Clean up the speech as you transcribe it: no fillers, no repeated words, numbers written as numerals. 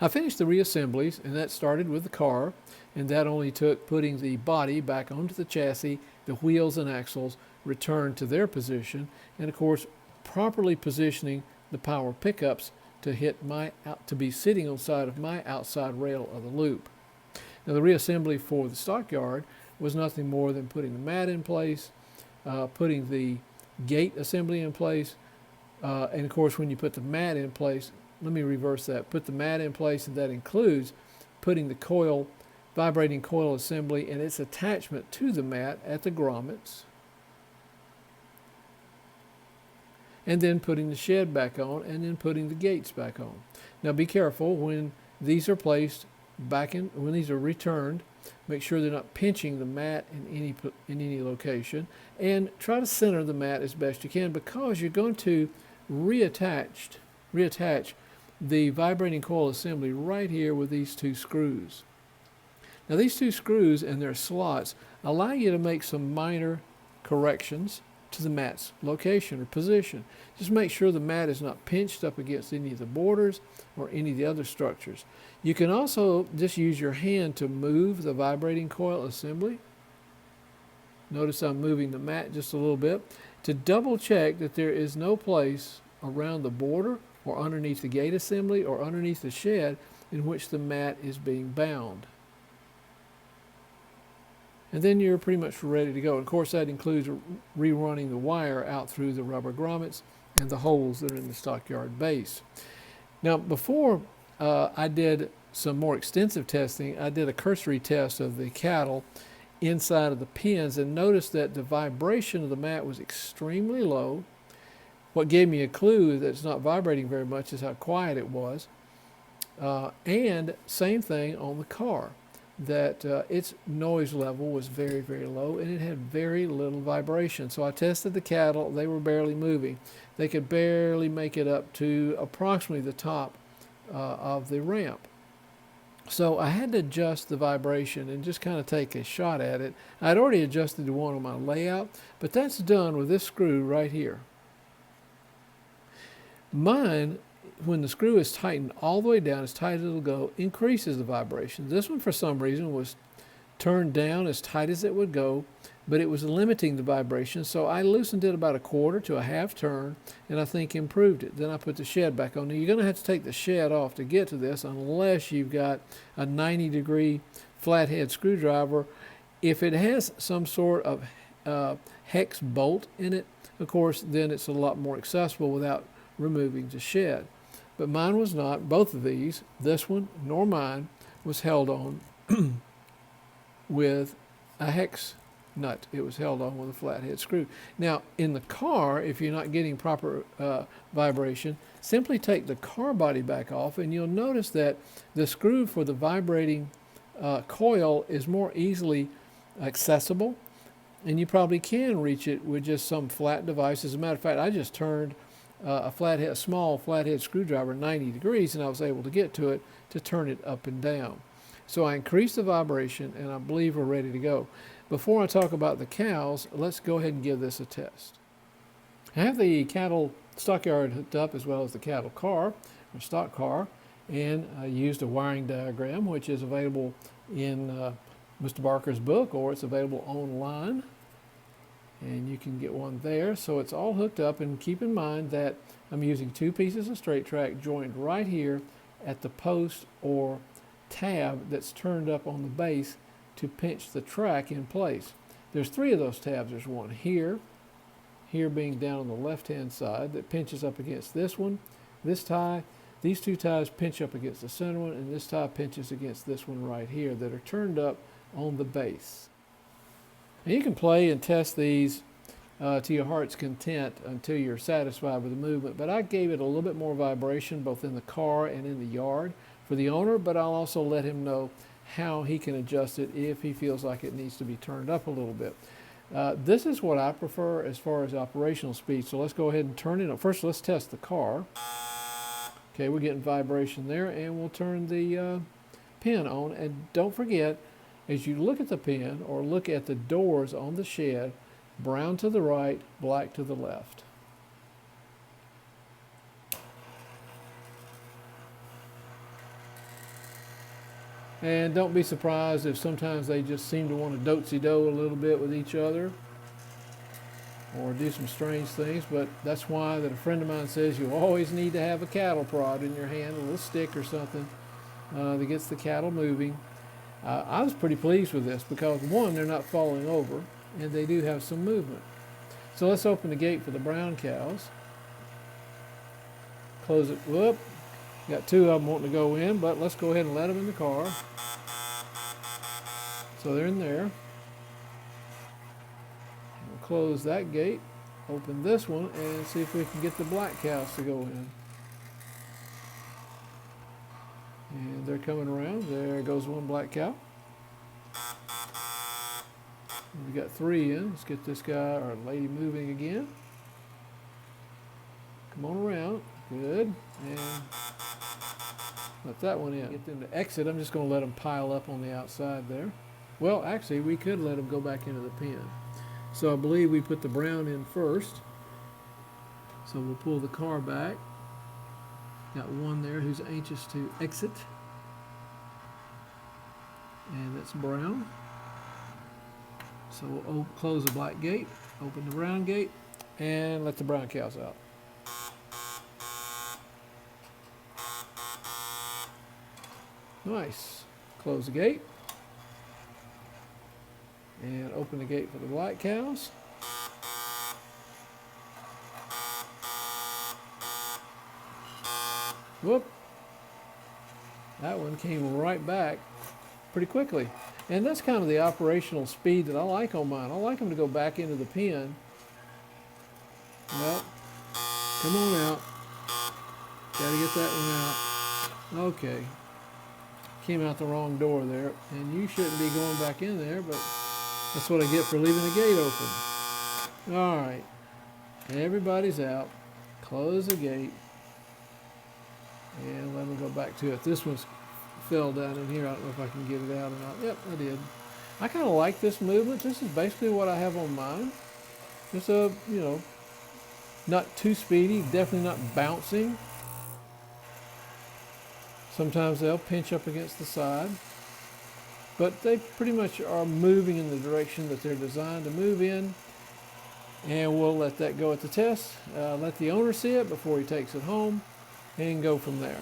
I finished the reassemblies, and that started with the car, and that only took putting the body back onto the chassis, the wheels and axles returned to their position, and of course properly positioning the power pickups to be sitting on the side of my outside rail of the loop. Now the reassembly for the Stockyard was nothing more than putting the mat in place, putting the gate assembly in place, and of course when you put the mat in place, let me reverse that, put the mat in place, and that includes putting the vibrating coil assembly and its attachment to the mat at the grommets, and then putting the shed back on, and then putting the gates back on. Now be careful when these are placed back in, when these are returned, make sure they're not pinching the mat in any location, and try to center the mat as best you can, because you're going to reattach the vibrating coil assembly right here with these two screws. Now these two screws and their slots allow you to make some minor corrections to the mat's location or position. Just make sure the mat is not pinched up against any of the borders or any of the other structures. You can also just use your hand to move the vibrating coil assembly. Notice I'm moving the mat just a little bit to double check that there is no place around the border or underneath the gate assembly or underneath the shed in which the mat is being bound. And then you're pretty much ready to go. And of course, that includes rerunning the wire out through the rubber grommets and the holes that are in the Stockyard base. Now, before I did some more extensive testing, I did a cursory test of the cattle inside of the pens and noticed that the vibration of the mat was extremely low. What gave me a clue that it's not vibrating very much is how quiet it was. And same thing on the car, that its noise level was very, very low, and it had very little vibration. So I tested the cattle. They were barely moving. They could barely make it up to approximately the top of the ramp. So I had to adjust the vibration and just kind of take a shot at it. I'd already adjusted the one on my layout, but that's done with this screw right here. Mine, when the screw is tightened all the way down, as tight as it'll go, increases the vibration. This one, for some reason, was turned down as tight as it would go, but it was limiting the vibration, so I loosened it about a quarter to a half turn, and I think improved it. Then I put the shed back on. Now, you're going to have to take the shed off to get to this unless you've got a 90-degree flathead screwdriver. If it has some sort of hex bolt in it, of course, then it's a lot more accessible without removing the shed. But mine was not. Both of these, this one nor mine, was held on with a hex nut. It was held on with a flathead screw. Now, in the car, if you're not getting proper vibration, simply take the car body back off, and you'll notice that the screw for the vibrating coil is more easily accessible, and you probably can reach it with just some flat device. As a matter of fact, I just turned a small flathead screwdriver 90 degrees, and I was able to get to it to turn it up and down. So I increased the vibration, and I believe we're ready to go. Before I talk about the cows, let's go ahead and give this a test. I have the cattle Stockyard hooked up as well as the cattle car, or stock car, and I used a wiring diagram, which is available in Mr. Barker's book, or it's available online, and you can get one there. So it's all hooked up, and keep in mind that I'm using two pieces of straight track joined right here at the post or tab that's turned up on the base to pinch the track in place. There's three of those tabs. There's one here being down on the left-hand side that pinches up against this one, this tie. These two ties pinch up against the center one, and this tie pinches against this one right here that are turned up on the base. And you can play and test these to your heart's content until you're satisfied with the movement, but I gave it a little bit more vibration both in the car and in the yard for the owner, but I'll also let him know how he can adjust it if he feels like it needs to be turned up a little bit. This is what I prefer as far as operational speed, so let's go ahead and turn it up. First, let's test the car. Okay, we're getting vibration there, and we'll turn the pin on. And don't forget, as you look at the pin or look at the doors on the shed, brown to the right, black to the left. And don't be surprised if sometimes they just seem to want to dote-si-do a little bit with each other or do some strange things, but that's why that a friend of mine says you always need to have a cattle prod in your hand, a little stick or something that gets the cattle moving. I was pretty pleased with this because, one, they're not falling over, and they do have some movement. So let's open the gate for the brown cows. Close it. Whoop. Got two of them wanting to go in, but let's go ahead and let them in the car. So they're in there. We'll close that gate, open this one, and see if we can get the black cows to go in. And they're coming around. There goes one black cow. We got three in. Let's get this guy or lady moving again. Come on around. Good. And let that one in. Get them to exit. I'm just going to let them pile up on the outside there. Well, actually, we could let them go back into the pen. So I believe we put the brown in first. So we'll pull the car back. Got one there who's anxious to exit. And that's brown. So we'll close the black gate, open the brown gate, and let the brown cows out. Nice. Close the gate. And open the gate for the black cows. Whoop. That one came right back pretty quickly. And that's kind of the operational speed that I like on mine. I like them to go back into the pen. Well, come on out. Got to get that one out. Okay. Came out the wrong door there. And you shouldn't be going back in there, but that's what I get for leaving the gate open. All right. Everybody's out. Close the gate. And let them go back to it. This one's fell down in here. I don't know if I can get it out or not. Yep, I did. I kind of like this movement. This is basically what I have on mine. Just not too speedy, definitely not bouncing. Sometimes they'll pinch up against the side, but they pretty much are moving in the direction that they're designed to move in. And we'll let that go at the test. Let the owner see it before he takes it home and go from there.